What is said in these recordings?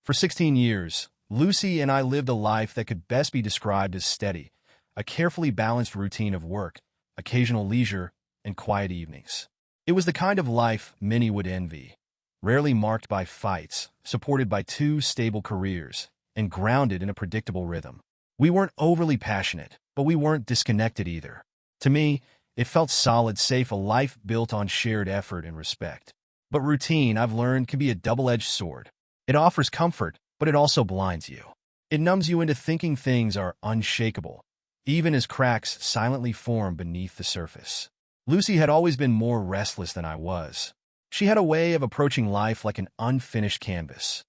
For 16 years, Lucy and I lived a life that could best be described as steady, a carefully balanced routine of work, occasional leisure, and quiet evenings. It was the kind of life many would envy, rarely marked by fights, supported by two stable careers, and grounded in a predictable rhythm. We weren't overly passionate, but we weren't disconnected either. To me, it felt solid, safe, a life built on shared effort and respect. But routine, I've learned, can be a double-edged sword. It offers comfort, but it also blinds you. It numbs you into thinking things are unshakable, even as cracks silently form beneath the surface. Lucy had always been more restless than I was. She had a way of approaching life like an unfinished canvas,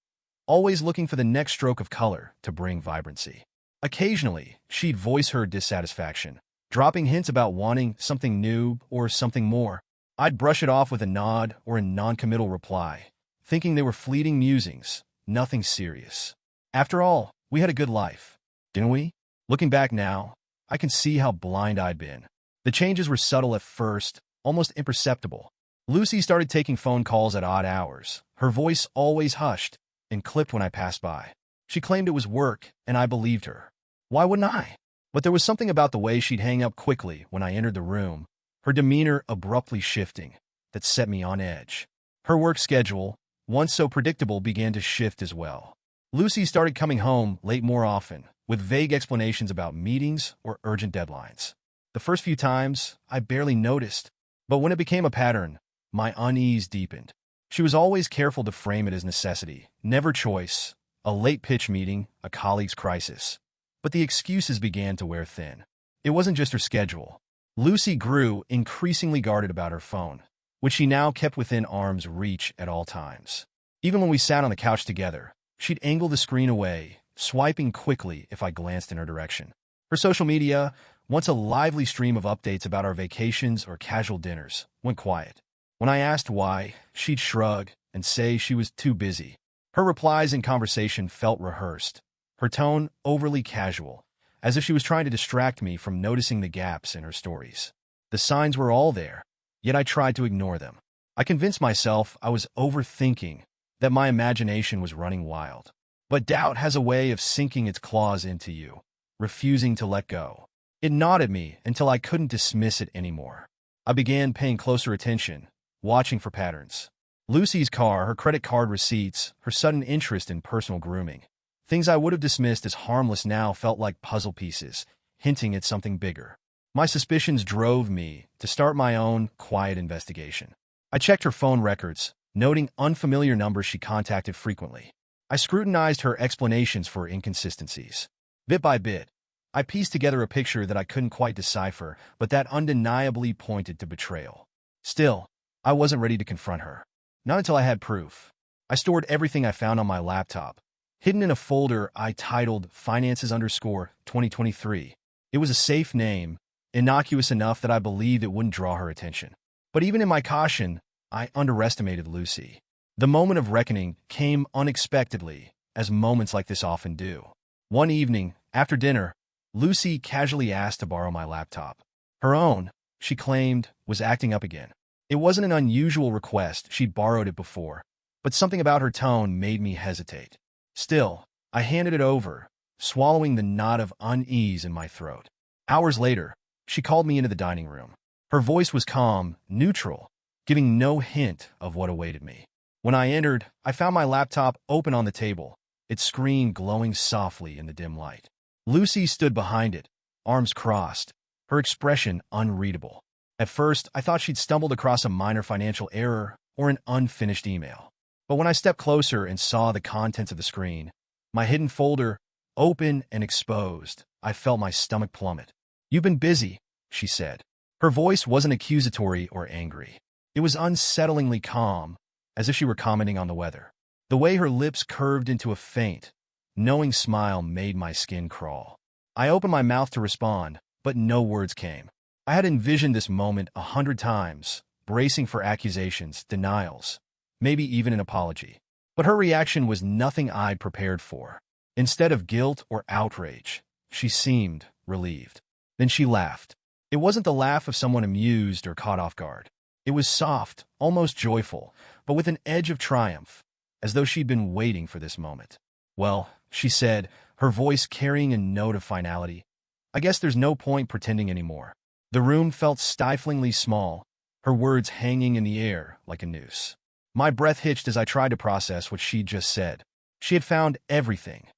always looking for the next stroke of color to bring vibrancy. Occasionally, she'd voice her dissatisfaction, dropping hints about wanting something new or something more. I'd brush it off with a nod or a non-committal reply, thinking they were fleeting musings, nothing serious. After all, we had a good life, didn't we? Looking back now, I can see how blind I'd been. The changes were subtle at first, almost imperceptible. Lucy started taking phone calls at odd hours, her voice always hushed and clipped when I passed by. She claimed it was work, and I believed her. Why wouldn't I? But there was something about the way she'd hang up quickly when I entered the room, her demeanor abruptly shifting, that set me on edge. Her work schedule, once so predictable, began to shift as well. Lucy started coming home late more often, with vague explanations about meetings or urgent deadlines. The first few times, I barely noticed, but when it became a pattern, my unease deepened. She was always careful to frame it as necessity, never choice, a late pitch meeting, a colleague's crisis. But the excuses began to wear thin. It wasn't just her schedule. Lucy grew increasingly guarded about her phone, which she now kept within arm's reach at all times. Even when we sat on the couch together, she'd angle the screen away, swiping quickly if I glanced in her direction. Her social media, once a lively stream of updates about our vacations or casual dinners, went quiet. When I asked why, she'd shrug and say she was too busy. Her replies and conversation felt rehearsed, her tone overly casual, as if she was trying to distract me from noticing the gaps in her stories. The signs were all there, yet I tried to ignore them. I convinced myself I was overthinking, that my imagination was running wild. But doubt has a way of sinking its claws into you, refusing to let go. It gnawed at me until I couldn't dismiss it anymore. I began paying closer attention, watching for patterns. Lucy's car, her credit card receipts, her sudden interest in personal grooming. Things I would have dismissed as harmless now felt like puzzle pieces, hinting at something bigger. My suspicions drove me to start my own quiet investigation. I checked her phone records, noting unfamiliar numbers she contacted frequently. I scrutinized her explanations for inconsistencies. Bit by bit, I pieced together a picture that I couldn't quite decipher, but that undeniably pointed to betrayal. Still, I wasn't ready to confront her. Not until I had proof. I stored everything I found on my laptop, hidden in a folder I titled Finances_2023. It was a safe name, innocuous enough that I believed it wouldn't draw her attention. But even in my caution, I underestimated Lucy. The moment of reckoning came unexpectedly, as moments like this often do. One evening, after dinner, Lucy casually asked to borrow my laptop. Her own, she claimed, was acting up again. It wasn't an unusual request, she'd borrowed it before, but something about her tone made me hesitate. Still, I handed it over, swallowing the knot of unease in my throat. Hours later, she called me into the dining room. Her voice was calm, neutral, giving no hint of what awaited me. When I entered, I found my laptop open on the table, its screen glowing softly in the dim light. Lucy stood behind it, arms crossed, her expression unreadable. At first, I thought she'd stumbled across a minor financial error or an unfinished email. But when I stepped closer and saw the contents of the screen, my hidden folder, open and exposed, I felt my stomach plummet. "You've been busy," she said. Her voice wasn't accusatory or angry. It was unsettlingly calm, as if she were commenting on the weather. The way her lips curved into a faint, knowing smile made my skin crawl. I opened my mouth to respond, but no words came. I had envisioned this moment 100 times, bracing for accusations, denials, maybe even an apology. But her reaction was nothing I'd prepared for. Instead of guilt or outrage, she seemed relieved. Then she laughed. It wasn't the laugh of someone amused or caught off guard. It was soft, almost joyful, but with an edge of triumph, as though she'd been waiting for this moment. "Well," she said, her voice carrying a note of finality, "I guess there's no point pretending anymore." The room felt stiflingly small, her words hanging in the air like a noose. My breath hitched as I tried to process what she'd just said. She had found everything.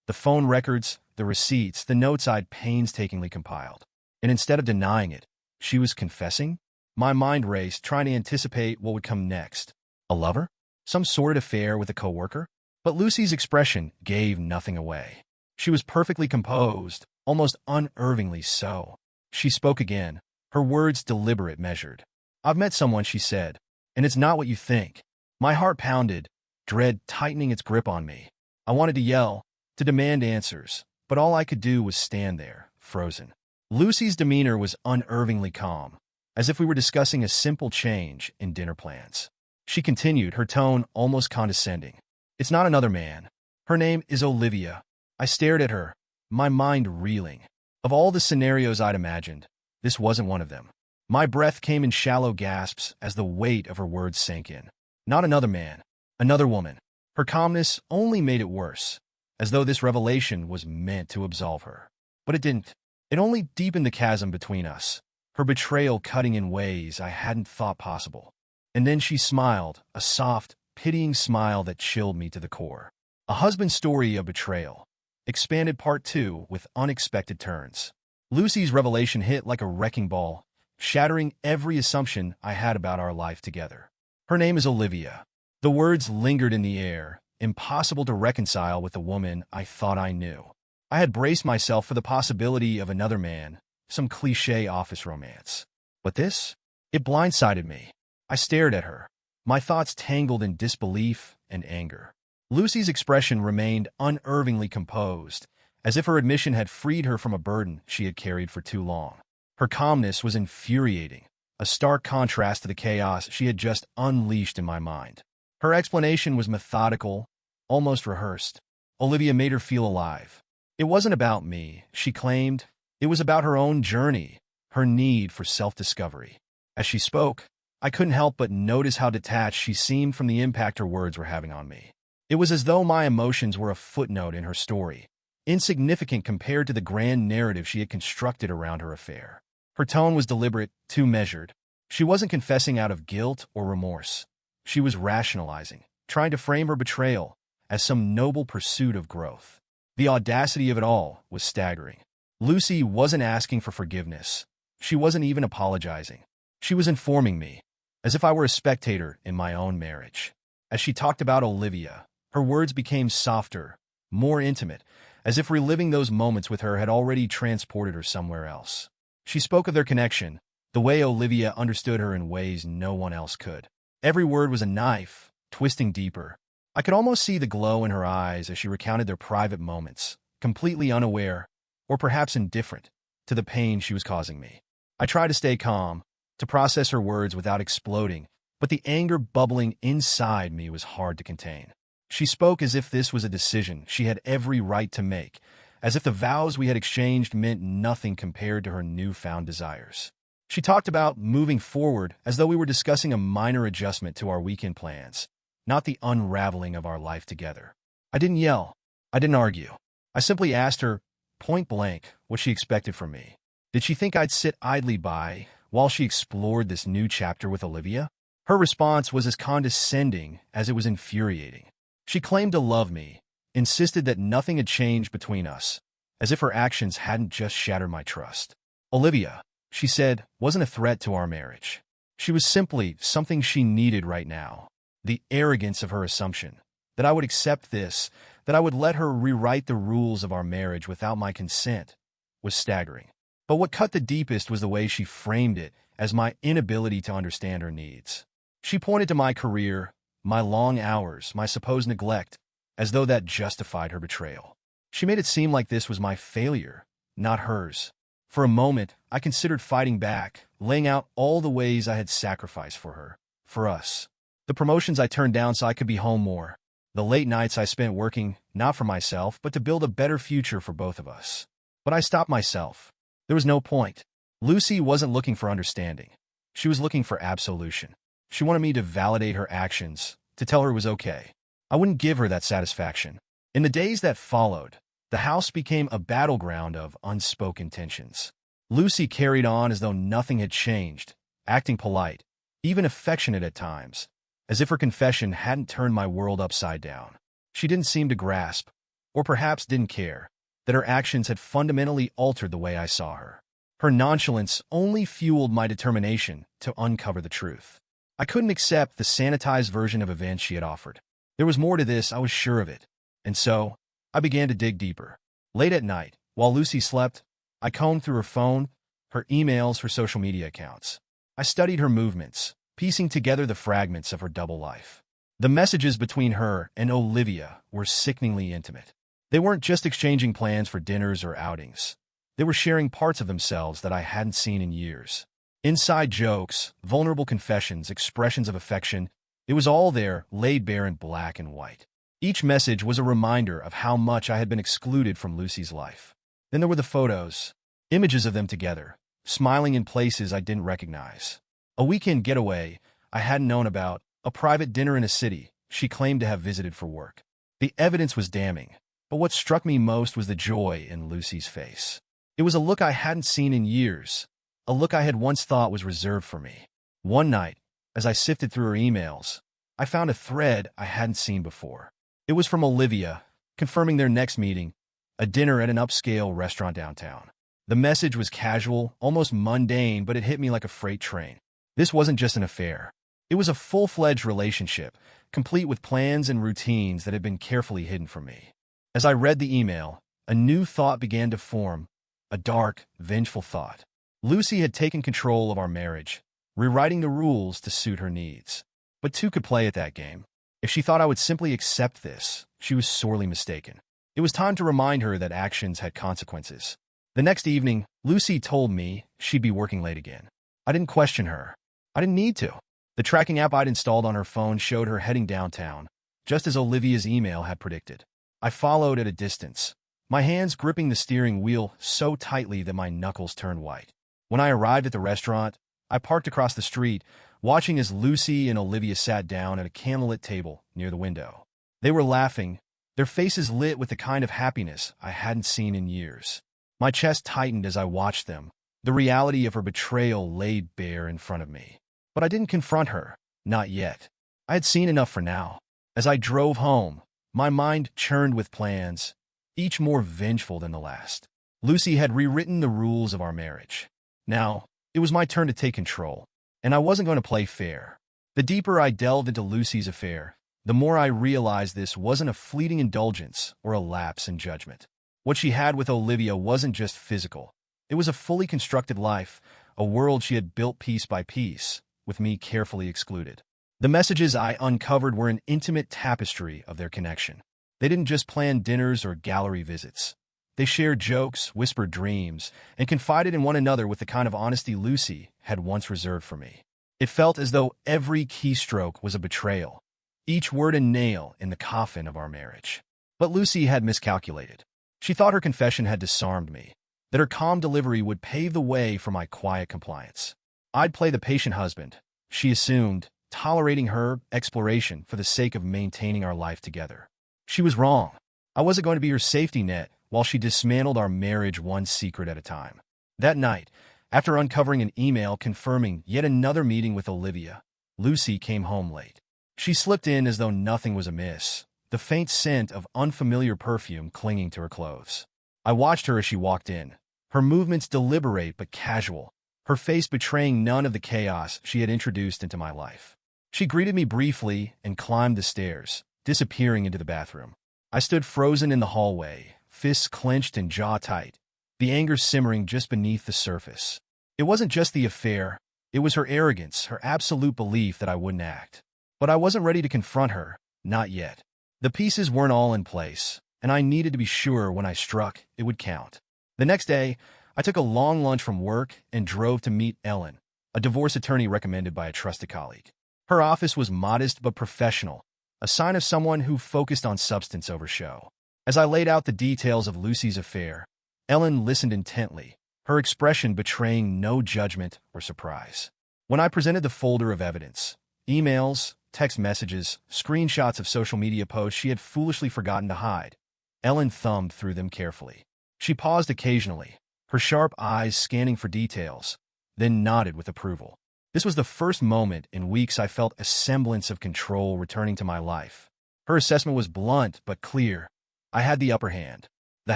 The phone records, the receipts, the notes I'd painstakingly compiled. And instead of denying it, she was confessing? My mind raced, trying to anticipate what would come next. A lover? Some sordid affair with a coworker? But Lucy's expression gave nothing away. She was perfectly composed, almost unnervingly so. She spoke again, her words deliberate, measured. "I've met someone," she said, "and it's not what you think." My heart pounded, dread tightening its grip on me. I wanted to yell, to demand answers, but all I could do was stand there, frozen. Lucy's demeanor was unnervingly calm, as if we were discussing a simple change in dinner plans. She continued, her tone almost condescending. "It's not another man. Her name is Olivia." I stared at her, my mind reeling. Of all the scenarios I'd imagined, this wasn't one of them. My breath came in shallow gasps as the weight of her words sank in. Not another man, another woman. Her calmness only made it worse, as though this revelation was meant to absolve her. But it didn't. It only deepened the chasm between us, her betrayal cutting in ways I hadn't thought possible. And then she smiled, a soft, pitying smile that chilled me to the core. A husband's story of betrayal. Expanded Part 2 with unexpected turns. Lucy's revelation hit like a wrecking ball, shattering every assumption I had about our life together. Her name is Olivia. The words lingered in the air, impossible to reconcile with the woman I thought I knew. I had braced myself for the possibility of another man, some cliché office romance. But this? It blindsided me. I stared at her, my thoughts tangled in disbelief and anger. Lucy's expression remained unnervingly composed, as if her admission had freed her from a burden she had carried for too long. Her calmness was infuriating, a stark contrast to the chaos she had just unleashed in my mind. Her explanation was methodical, almost rehearsed. Olivia made her feel alive. It wasn't about me, she claimed. It was about her own journey, her need for self-discovery. As she spoke, I couldn't help but notice how detached she seemed from the impact her words were having on me. It was as though my emotions were a footnote in her story, insignificant compared to the grand narrative she had constructed around her affair. Her tone was deliberate, too measured. She wasn't confessing out of guilt or remorse. She was rationalizing, trying to frame her betrayal as some noble pursuit of growth. The audacity of it all was staggering. Lucy wasn't asking for forgiveness. She wasn't even apologizing. She was informing me, as if I were a spectator in my own marriage. As she talked about Olivia, her words became softer, more intimate, as if reliving those moments with her had already transported her somewhere else. She spoke of their connection, the way Olivia understood her in ways no one else could. Every word was a knife, twisting deeper. I could almost see the glow in her eyes as she recounted their private moments, completely unaware, or perhaps indifferent, to the pain she was causing me. I tried to stay calm, to process her words without exploding, but the anger bubbling inside me was hard to contain. She spoke as if this was a decision she had every right to make, as if the vows we had exchanged meant nothing compared to her newfound desires. She talked about moving forward as though we were discussing a minor adjustment to our weekend plans, not the unraveling of our life together. I didn't yell. I didn't argue. I simply asked her, point blank, what she expected from me. Did she think I'd sit idly by while she explored this new chapter with Olivia? Her response was as condescending as it was infuriating. She claimed to love me, insisted that nothing had changed between us, as if her actions hadn't just shattered my trust. Olivia, she said, wasn't a threat to our marriage. She was simply something she needed right now. The arrogance of her assumption, that I would accept this, that I would let her rewrite the rules of our marriage without my consent, was staggering. But what cut the deepest was the way she framed it as my inability to understand her needs. She pointed to my career, my long hours, my supposed neglect, as though that justified her betrayal. She made it seem like this was my failure, not hers. For a moment, I considered fighting back, laying out all the ways I had sacrificed for her, for us. The promotions I turned down so I could be home more. The late nights I spent working, not for myself, but to build a better future for both of us. But I stopped myself. There was no point. Lucy wasn't looking for understanding. She was looking for absolution. She wanted me to validate her actions, to tell her it was okay. I wouldn't give her that satisfaction. In the days that followed, the house became a battleground of unspoken tensions. Lucy carried on as though nothing had changed, acting polite, even affectionate at times, as if her confession hadn't turned my world upside down. She didn't seem to grasp, or perhaps didn't care, that her actions had fundamentally altered the way I saw her. Her nonchalance only fueled my determination to uncover the truth. I couldn't accept the sanitized version of events she had offered. There was more to this, I was sure of it. And so, I began to dig deeper. Late at night, while Lucy slept, I combed through her phone, her emails, her social media accounts. I studied her movements, piecing together the fragments of her double life. The messages between her and Olivia were sickeningly intimate. They weren't just exchanging plans for dinners or outings. They were sharing parts of themselves that I hadn't seen in years. Inside jokes, vulnerable confessions, expressions of affection, it was all there, laid bare in black and white. Each message was a reminder of how much I had been excluded from Lucy's life. Then there were the photos, images of them together, smiling in places I didn't recognize. A weekend getaway I hadn't known about, a private dinner in a city she claimed to have visited for work. The evidence was damning, but what struck me most was the joy in Lucy's face. It was a look I hadn't seen in years, a look I had once thought was reserved for me. One night, as I sifted through her emails, I found a thread I hadn't seen before. It was from Olivia, confirming their next meeting, a dinner at an upscale restaurant downtown. The message was casual, almost mundane, but it hit me like a freight train. This wasn't just an affair. It was a full-fledged relationship, complete with plans and routines that had been carefully hidden from me. As I read the email, a new thought began to form, a dark, vengeful thought. Lucy had taken control of our marriage, rewriting the rules to suit her needs. But two could play at that game. If she thought I would simply accept this, she was sorely mistaken. It was time to remind her that actions had consequences. The next evening, Lucy told me she'd be working late again. I didn't question her. I didn't need to. The tracking app I'd installed on her phone showed her heading downtown, just as Olivia's email had predicted. I followed at a distance, my hands gripping the steering wheel so tightly that my knuckles turned white. When I arrived at the restaurant, I parked across the street, watching as Lucy and Olivia sat down at a candlelit table near the window. They were laughing, their faces lit with the kind of happiness I hadn't seen in years. My chest tightened as I watched them, the reality of her betrayal laid bare in front of me. But I didn't confront her, not yet. I had seen enough for now. As I drove home, my mind churned with plans, each more vengeful than the last. Lucy had rewritten the rules of our marriage. Now, it was my turn to take control, and I wasn't going to play fair. The deeper I delved into Lucy's affair, the more I realized this wasn't a fleeting indulgence or a lapse in judgment. What she had with Olivia wasn't just physical. It was a fully constructed life, a world she had built piece by piece, with me carefully excluded. The messages I uncovered were an intimate tapestry of their connection. They didn't just plan dinners or gallery visits. They shared jokes, whispered dreams, and confided in one another with the kind of honesty Lucy had once reserved for me. It felt as though every keystroke was a betrayal, each word a nail in the coffin of our marriage. But Lucy had miscalculated. She thought her confession had disarmed me, that her calm delivery would pave the way for my quiet compliance. I'd play the patient husband, she assumed, tolerating her exploration for the sake of maintaining our life together. She was wrong. I wasn't going to be her safety net while she dismantled our marriage one secret at a time. That night, after uncovering an email confirming yet another meeting with Olivia, Lucy came home late. She slipped in as though nothing was amiss, the faint scent of unfamiliar perfume clinging to her clothes. I watched her as she walked in, her movements deliberate but casual, her face betraying none of the chaos she had introduced into my life. She greeted me briefly and climbed the stairs, disappearing into the bathroom. I stood frozen in the hallway, fists clenched and jaw tight, the anger simmering just beneath the surface. It wasn't just the affair, it was her arrogance, her absolute belief that I wouldn't act. But I wasn't ready to confront her, not yet. The pieces weren't all in place, and I needed to be sure when I struck, it would count. The next day, I took a long lunch from work and drove to meet Ellen, a divorce attorney recommended by a trusted colleague. Her office was modest but professional, a sign of someone who focused on substance over show. As I laid out the details of Lucy's affair, Ellen listened intently, her expression betraying no judgment or surprise. When I presented the folder of evidence, emails, text messages, screenshots of social media posts she had foolishly forgotten to hide. Ellen thumbed through them carefully. She paused occasionally, her sharp eyes scanning for details, then nodded with approval. This was the first moment in weeks I felt a semblance of control returning to my life. Her assessment was blunt but clear. I had the upper hand. The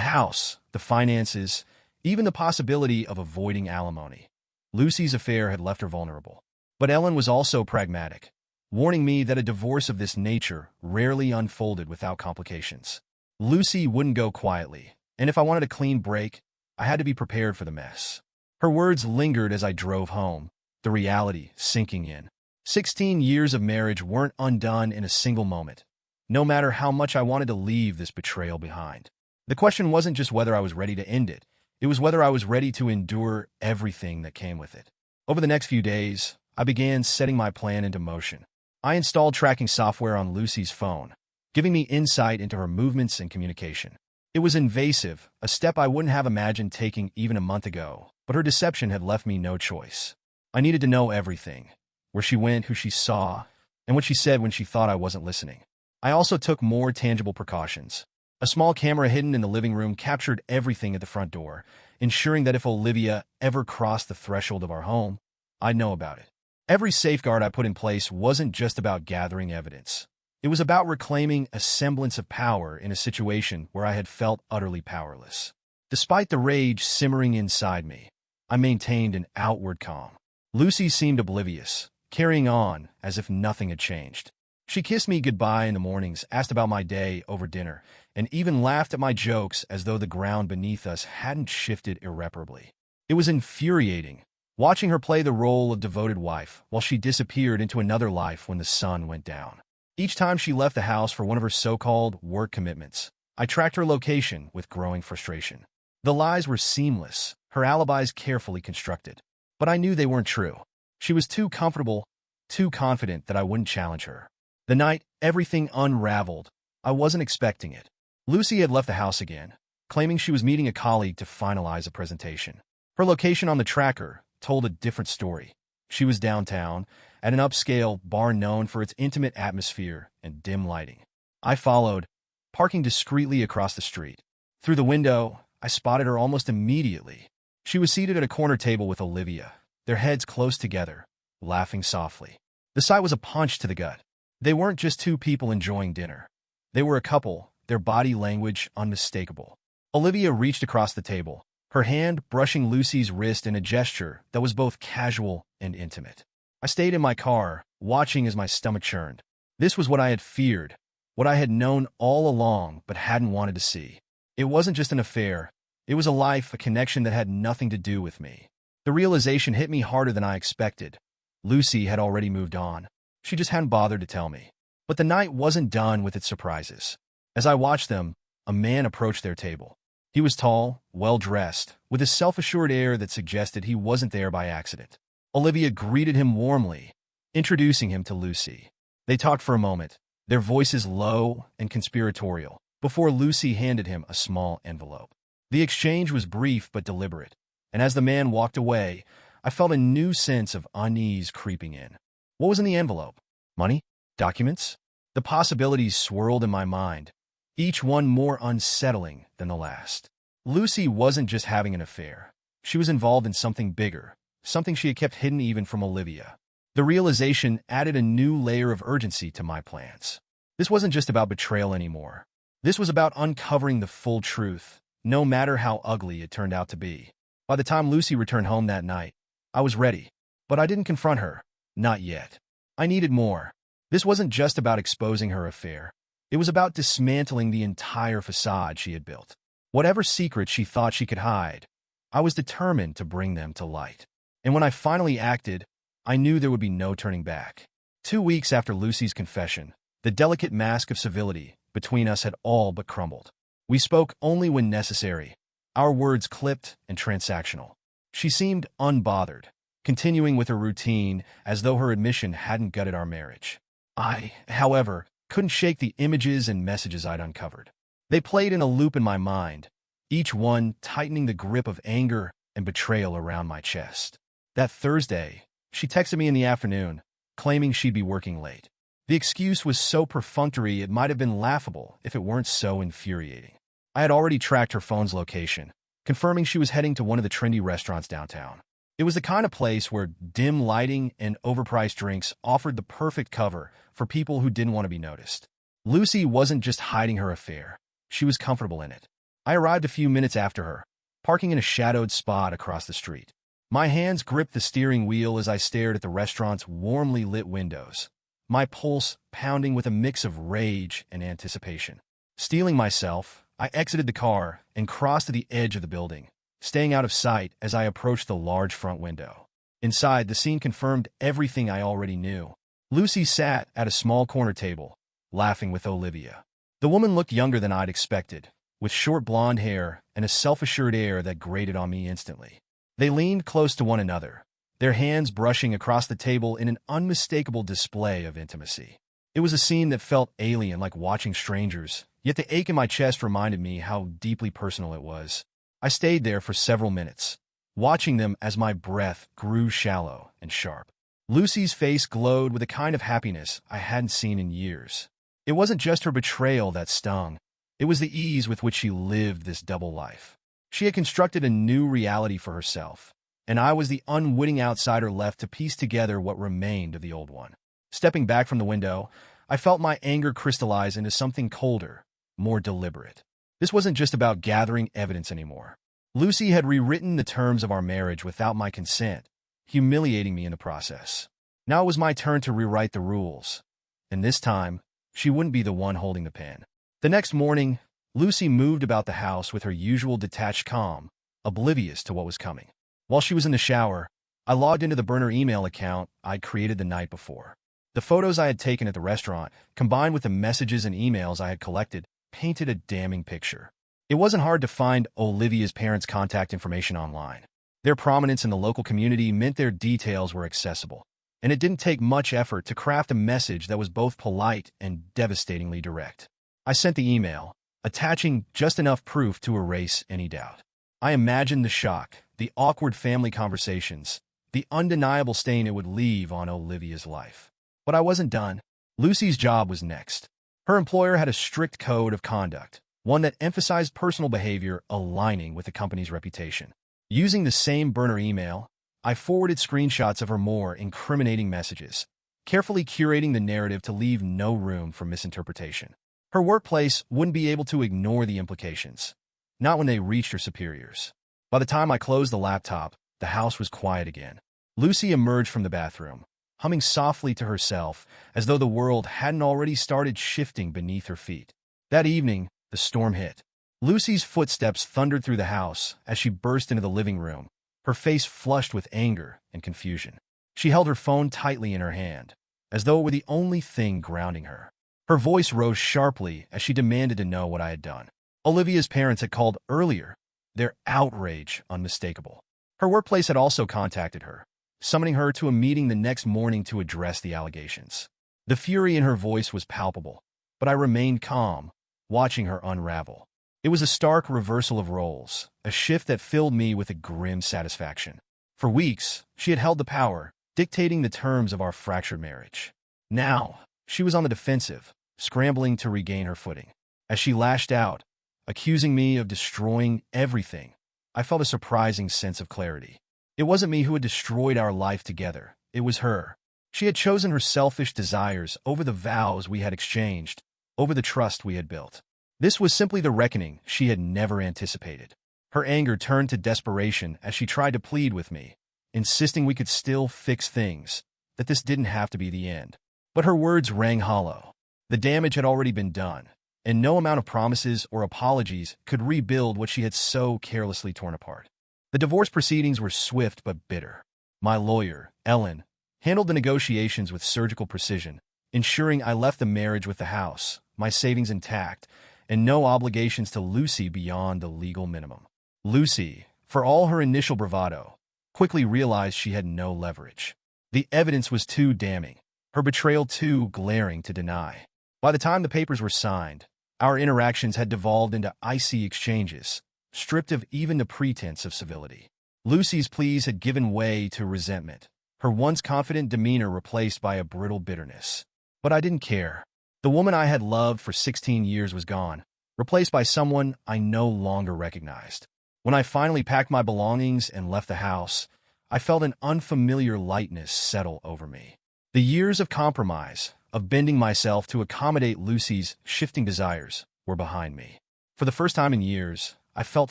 house, the finances, even the possibility of avoiding alimony. Lucy's affair had left her vulnerable. But Ellen was also pragmatic, warning me that a divorce of this nature rarely unfolded without complications. Lucy wouldn't go quietly, and if I wanted a clean break, I had to be prepared for the mess. Her words lingered as I drove home, the reality sinking in. 16 years of marriage weren't undone in a single moment, no matter how much I wanted to leave this betrayal behind. The question wasn't just whether I was ready to end it, it was whether I was ready to endure everything that came with it. Over the next few days, I began setting my plan into motion. I installed tracking software on Lucy's phone, giving me insight into her movements and communication. It was invasive, a step I wouldn't have imagined taking even a month ago, but her deception had left me no choice. I needed to know everything, where she went, who she saw, and what she said when she thought I wasn't listening. I also took more tangible precautions. A small camera hidden in the living room captured everything at the front door, ensuring that if Olivia ever crossed the threshold of our home, I'd know about it. Every safeguard I put in place wasn't just about gathering evidence. It was about reclaiming a semblance of power in a situation where I had felt utterly powerless. Despite the rage simmering inside me, I maintained an outward calm. Lucy seemed oblivious, carrying on as if nothing had changed. She kissed me goodbye in the mornings, asked about my day over dinner, and even laughed at my jokes as though the ground beneath us hadn't shifted irreparably. It was infuriating, watching her play the role of devoted wife while she disappeared into another life when the sun went down. Each time she left the house for one of her so-called work commitments, I tracked her location with growing frustration. The lies were seamless, her alibis carefully constructed. But I knew they weren't true. She was too comfortable, too confident that I wouldn't challenge her. The night everything unraveled, I wasn't expecting it. Lucy had left the house again, claiming she was meeting a colleague to finalize a presentation. Her location on the tracker told a different story. She was downtown, at an upscale bar known for its intimate atmosphere and dim lighting. I followed, parking discreetly across the street. Through the window, I spotted her almost immediately. She was seated at a corner table with Olivia, their heads close together, laughing softly. The sight was a punch to the gut. They weren't just two people enjoying dinner. They were a couple, their body language unmistakable. Olivia reached across the table, her hand brushing Lucy's wrist in a gesture that was both casual and intimate. I stayed in my car, watching as my stomach churned. This was what I had feared, what I had known all along but hadn't wanted to see. It wasn't just an affair. It was a life, a connection that had nothing to do with me. The realization hit me harder than I expected. Lucy had already moved on. She just hadn't bothered to tell me. But the night wasn't done with its surprises. As I watched them, a man approached their table. He was tall, well-dressed, with a self-assured air that suggested he wasn't there by accident. Olivia greeted him warmly, introducing him to Lucy. They talked for a moment, their voices low and conspiratorial, before Lucy handed him a small envelope. The exchange was brief but deliberate, and as the man walked away, I felt a new sense of unease creeping in. What was in the envelope? Money? Documents? The possibilities swirled in my mind, each one more unsettling than the last. Lucy wasn't just having an affair. She was involved in something bigger, something she had kept hidden even from Olivia. The realization added a new layer of urgency to my plans. This wasn't just about betrayal anymore. This was about uncovering the full truth, no matter how ugly it turned out to be. By the time Lucy returned home that night, I was ready. But I didn't confront her. Not yet. I needed more. This wasn't just about exposing her affair. It was about dismantling the entire facade she had built. Whatever secrets she thought she could hide, I was determined to bring them to light. And when I finally acted, I knew there would be no turning back. 2 weeks after Lucy's confession, the delicate mask of civility between us had all but crumbled. We spoke only when necessary, our words clipped and transactional. She seemed unbothered, continuing with her routine as though her admission hadn't gutted our marriage. I, however, couldn't shake the images and messages I'd uncovered. They played in a loop in my mind, each one tightening the grip of anger and betrayal around my chest. That Thursday, she texted me in the afternoon, claiming she'd be working late. The excuse was so perfunctory it might have been laughable if it weren't so infuriating. I had already tracked her phone's location, confirming she was heading to one of the trendy restaurants downtown. It was the kind of place where dim lighting and overpriced drinks offered the perfect cover for people who didn't want to be noticed. Lucy wasn't just hiding her affair. She was comfortable in it. I arrived a few minutes after her, parking in a shadowed spot across the street. My hands gripped the steering wheel as I stared at the restaurant's warmly lit windows, my pulse pounding with a mix of rage and anticipation. Steeling myself, I exited the car and crossed to the edge of the building, staying out of sight as I approached the large front window. Inside, the scene confirmed everything I already knew. Lucy sat at a small corner table, laughing with Olivia. The woman looked younger than I'd expected, with short blonde hair and a self-assured air that grated on me instantly. They leaned close to one another, their hands brushing across the table in an unmistakable display of intimacy. It was a scene that felt alien, like watching strangers, yet the ache in my chest reminded me how deeply personal it was. I stayed there for several minutes, watching them as my breath grew shallow and sharp. Lucy's face glowed with a kind of happiness I hadn't seen in years. It wasn't just her betrayal that stung. It was the ease with which she lived this double life. She had constructed a new reality for herself, and I was the unwitting outsider left to piece together what remained of the old one. Stepping back from the window, I felt my anger crystallize into something colder, more deliberate. This wasn't just about gathering evidence anymore. Lucy had rewritten the terms of our marriage without my consent, humiliating me in the process. Now it was my turn to rewrite the rules, and this time, she wouldn't be the one holding the pen. The next morning, Lucy moved about the house with her usual detached calm, oblivious to what was coming. While she was in the shower, I logged into the burner email account I'd created the night before. The photos I had taken at the restaurant, combined with the messages and emails I had collected, painted a damning picture. It wasn't hard to find Olivia's parents' contact information online. Their prominence in the local community meant their details were accessible, and it didn't take much effort to craft a message that was both polite and devastatingly direct. I sent the email, attaching just enough proof to erase any doubt. I imagined the shock, the awkward family conversations, the undeniable stain it would leave on Olivia's life. But I wasn't done. Lucy's job was next. Her employer had a strict code of conduct, one that emphasized personal behavior aligning with the company's reputation. Using the same burner email, I forwarded screenshots of her more incriminating messages, carefully curating the narrative to leave no room for misinterpretation. Her workplace wouldn't be able to ignore the implications, not when they reached her superiors. By the time I closed the laptop, the house was quiet again. Lucy emerged from the bathroom, humming softly to herself as though the world hadn't already started shifting beneath her feet. That evening, the storm hit. Lucy's footsteps thundered through the house as she burst into the living room, her face flushed with anger and confusion. She held her phone tightly in her hand, as though it were the only thing grounding her. Her voice rose sharply as she demanded to know what I had done. Olivia's parents had called earlier, their outrage unmistakable. Her workplace had also contacted her, summoning her to a meeting the next morning to address the allegations. The fury in her voice was palpable, but I remained calm, watching her unravel. It was a stark reversal of roles, a shift that filled me with a grim satisfaction. For weeks, she had held the power, dictating the terms of our fractured marriage. Now, she was on the defensive, scrambling to regain her footing. As she lashed out, accusing me of destroying everything, I felt a surprising sense of clarity. It wasn't me who had destroyed our life together. It was her. She had chosen her selfish desires over the vows we had exchanged, over the trust we had built. This was simply the reckoning she had never anticipated. Her anger turned to desperation as she tried to plead with me, insisting we could still fix things, that this didn't have to be the end. But her words rang hollow. The damage had already been done, and no amount of promises or apologies could rebuild what she had so carelessly torn apart. The divorce proceedings were swift but bitter. My lawyer, Ellen, handled the negotiations with surgical precision, ensuring I left the marriage with the house, my savings intact, and no obligations to Lucy beyond the legal minimum. Lucy, for all her initial bravado, quickly realized she had no leverage. The evidence was too damning, her betrayal too glaring to deny. By the time the papers were signed, our interactions had devolved into icy exchanges, stripped of even the pretense of civility. Lucy's pleas had given way to resentment, her once confident demeanor replaced by a brittle bitterness. But I didn't care. The woman I had loved for 16 years was gone, replaced by someone I no longer recognized. When I finally packed my belongings and left the house, I felt an unfamiliar lightness settle over me. The years of compromise, of bending myself to accommodate Lucy's shifting desires, were behind me. For the first time in years, I felt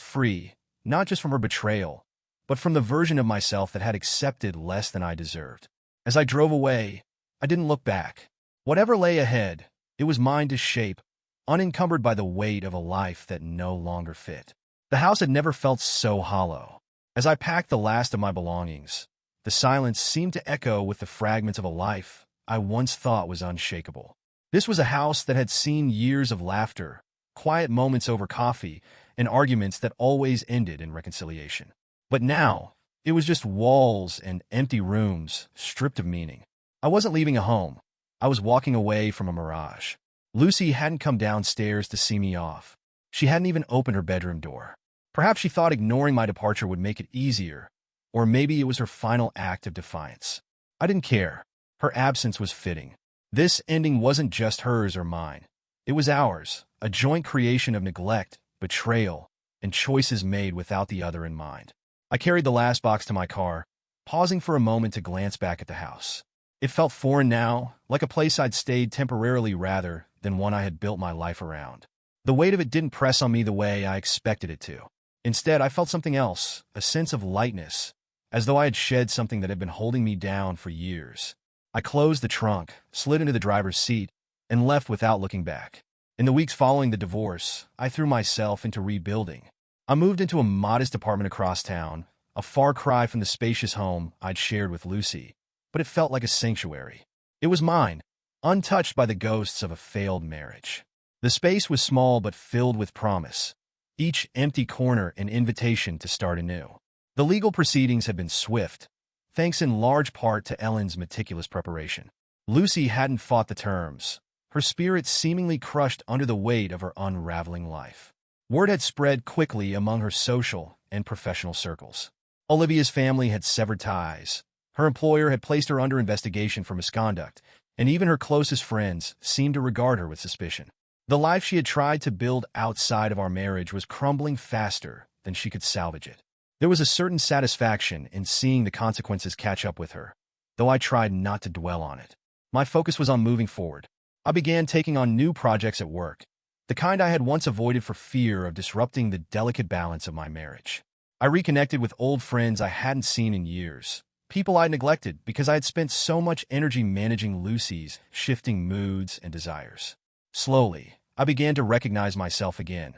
free, not just from her betrayal, but from the version of myself that had accepted less than I deserved. As I drove away, I didn't look back. Whatever lay ahead, it was mine to shape, unencumbered by the weight of a life that no longer fit. The house had never felt so hollow. As I packed the last of my belongings, the silence seemed to echo with the fragments of a life I once thought was unshakable. This was a house that had seen years of laughter, quiet moments over coffee, and arguments that always ended in reconciliation. But now, it was just walls and empty rooms, stripped of meaning. I wasn't leaving a home. I was walking away from a mirage. Lucy hadn't come downstairs to see me off. She hadn't even opened her bedroom door. Perhaps she thought ignoring my departure would make it easier, or maybe it was her final act of defiance. I didn't care. Her absence was fitting. This ending wasn't just hers or mine. It was ours, a joint creation of neglect, betrayal, and choices made without the other in mind. I carried the last box to my car, pausing for a moment to glance back at the house. It felt foreign now, like a place I'd stayed temporarily rather than one I had built my life around. The weight of it didn't press on me the way I expected it to. Instead, I felt something else, a sense of lightness, as though I had shed something that had been holding me down for years. I closed the trunk, slid into the driver's seat, and left without looking back. In the weeks following the divorce, I threw myself into rebuilding. I moved into a modest apartment across town, a far cry from the spacious home I'd shared with Lucy, but it felt like a sanctuary. It was mine, untouched by the ghosts of a failed marriage. The space was small but filled with promise, each empty corner an invitation to start anew. The legal proceedings had been swift, thanks in large part to Ellen's meticulous preparation. Lucy hadn't fought the terms, her spirit seemingly crushed under the weight of her unraveling life. Word had spread quickly among her social and professional circles. Olivia's family had severed ties. Her employer had placed her under investigation for misconduct, and even her closest friends seemed to regard her with suspicion. The life she had tried to build outside of our marriage was crumbling faster than she could salvage it. There was a certain satisfaction in seeing the consequences catch up with her, though I tried not to dwell on it. My focus was on moving forward. I began taking on new projects at work, the kind I had once avoided for fear of disrupting the delicate balance of my marriage. I reconnected with old friends I hadn't seen in years, people I'd neglected because I had spent so much energy managing Lucy's shifting moods and desires. Slowly, I began to recognize myself again.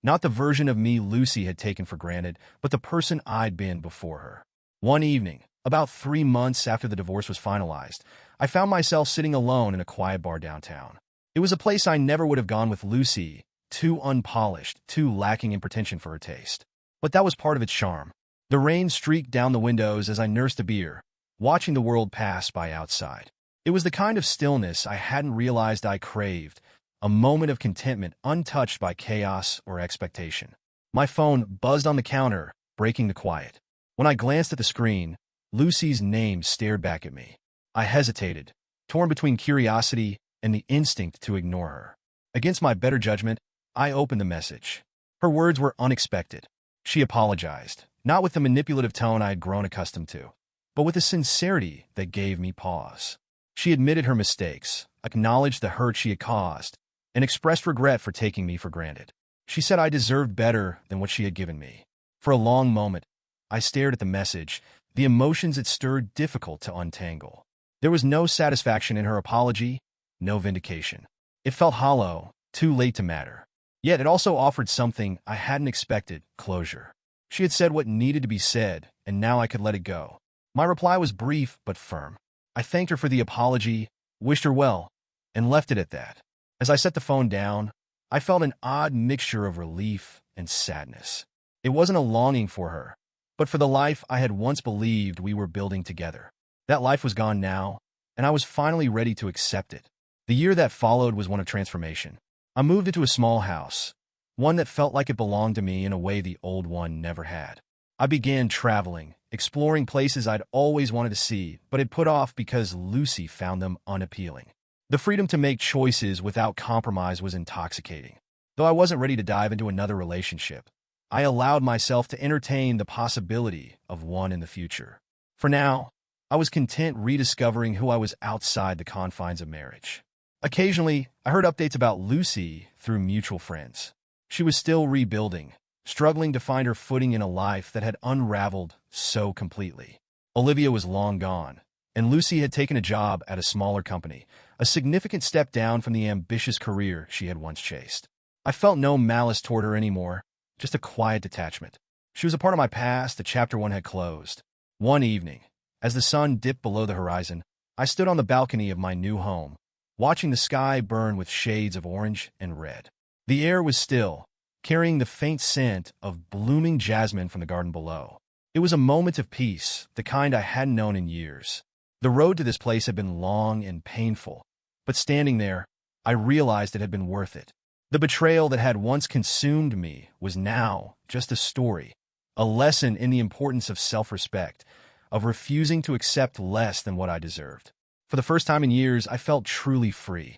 Not the version of me Lucy had taken for granted, but the person I'd been before her. One evening, about 3 months after the divorce was finalized, I found myself sitting alone in a quiet bar downtown. It was a place I never would have gone with Lucy, too unpolished, too lacking in pretension for her taste. But that was part of its charm. The rain streaked down the windows as I nursed a beer, watching the world pass by outside. It was the kind of stillness I hadn't realized I craved, a moment of contentment untouched by chaos or expectation. My phone buzzed on the counter, breaking the quiet. When I glanced at the screen, Lucy's name stared back at me. I hesitated, torn between curiosity and the instinct to ignore her. Against my better judgment, I opened the message. Her words were unexpected. She apologized, not with the manipulative tone I had grown accustomed to, but with a sincerity that gave me pause. She admitted her mistakes, acknowledged the hurt she had caused, and expressed regret for taking me for granted. She said I deserved better than what she had given me. For a long moment, I stared at the message, the emotions it stirred difficult to untangle. There was no satisfaction in her apology, no vindication. It felt hollow, too late to matter. Yet it also offered something I hadn't expected, closure. She had said what needed to be said, and now I could let it go. My reply was brief but firm. I thanked her for the apology, wished her well, and left it at that. As I set the phone down, I felt an odd mixture of relief and sadness. It wasn't a longing for her, but for the life I had once believed we were building together. That life was gone now, and I was finally ready to accept it. The year that followed was one of transformation. I moved into a small house, one that felt like it belonged to me in a way the old one never had. I began traveling, exploring places I'd always wanted to see, but had put off because Lucy found them unappealing. The freedom to make choices without compromise was intoxicating. Though I wasn't ready to dive into another relationship, I allowed myself to entertain the possibility of one in the future. For now, I was content rediscovering who I was outside the confines of marriage. Occasionally, I heard updates about Lucy through mutual friends. She was still rebuilding, struggling to find her footing in a life that had unraveled so completely. Olivia was long gone, and Lucy had taken a job at a smaller company, a significant step down from the ambitious career she had once chased. I felt no malice toward her anymore, just a quiet detachment. She was a part of my past, the chapter 1 had closed. One evening, as the sun dipped below the horizon, I stood on the balcony of my new home, watching the sky burn with shades of orange and red. The air was still, carrying the faint scent of blooming jasmine from the garden below. It was a moment of peace, the kind I hadn't known in years. The road to this place had been long and painful, but standing there, I realized it had been worth it. The betrayal that had once consumed me was now just a story, a lesson in the importance of self-respect, of refusing to accept less than what I deserved. For the first time in years, I felt truly free.